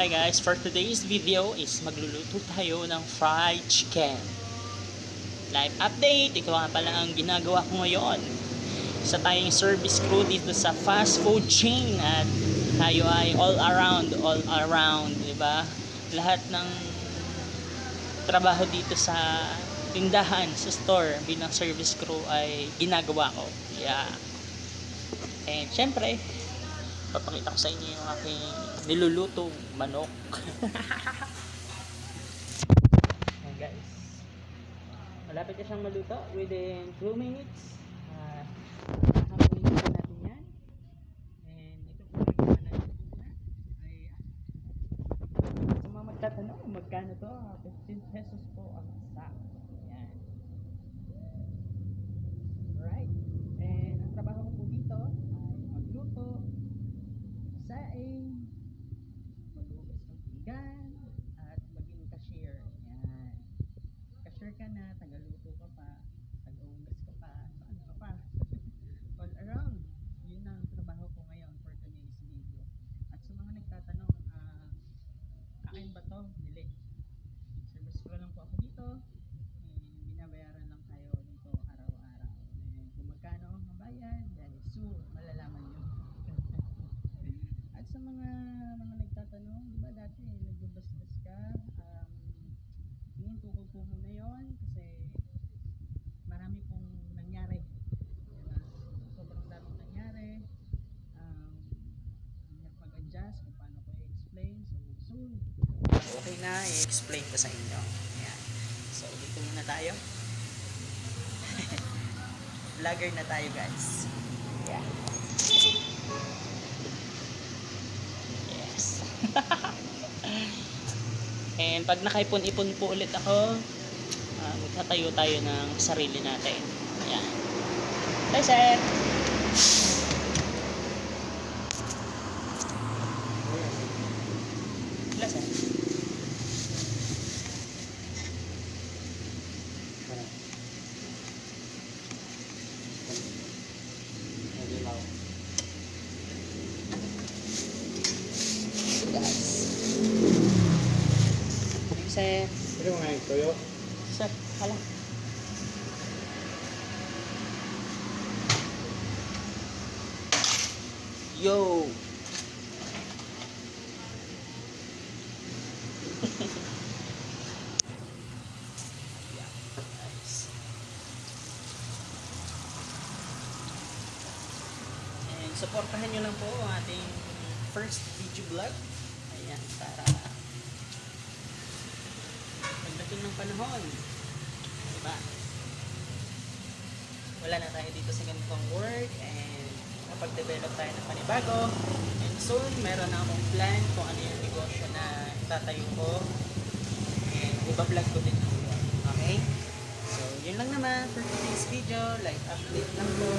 Okay guys, for today's video is magluluto tayo ng fried chicken. Live update, ito nga pala ang ginagawa ko ngayon. Isa tayong service crew dito sa fast food chain at tayo ay all around, di ba? Lahat ng trabaho dito sa tindahan, sa store bilang service crew ay ginagawa ko. Yeah. And syempre, papakita ko sa inyo yung aking nilulutong manok. Ayan guys, malapit na siyang maluto within 2 minutes. Hamunin na natin yan. And ito po yung naluluto na. Ayan. Sa mga magtatanong magkano to, 15 pesos po ang isa. Ayan. Alright. And ang trabaho ko po dito ay magluto, saing, maghugas ng pinggan, at maging cashier. Yan. Cashier ka na, tagaluto ka pa, tagahugas ka pa, saan ka pa? All around. Yun ang trabaho ko ngayon for today's video. At sa mga nagtatanong, kain ba to? Dili. Service ko lang po ako dito. Binabayaran lang tayo dito araw-araw. Kung magkano ang bayad, dahil soon, malalaman nyo. At sa mga nagtatanong, di ba dati nagbabasbas ka, tukol po muna yon kasi marami pong nangyari, diba? Sobrang daming nangyari. Hirap mag-adjust kung paano ko i-explain, so soon okay na i-explain ko sa inyo. Ayan. So dito muna tayo. Vlogger na tayo guys. Yeah. And pag nakaipon-ipon po ulit ako, magtatayo tayo ng sarili natin. Ayan. Hi sir! Hello sir. Sir. Pwede mo nga yung toyo? Sir, hala. Yo! Yeah, nice. And supportahan nyo lang po ang ating first video vlog. Ayan, para pagdating ng panahon, diba? Wala na tayo dito sa ganitong work and kapag-develop tayo ng panibago. And soon, meron na akong plan kung ano yung negosyo na itatayo ko. And iba-vlog ko din po yun. Okay? So, yun lang naman for today's video. Like, update lang po.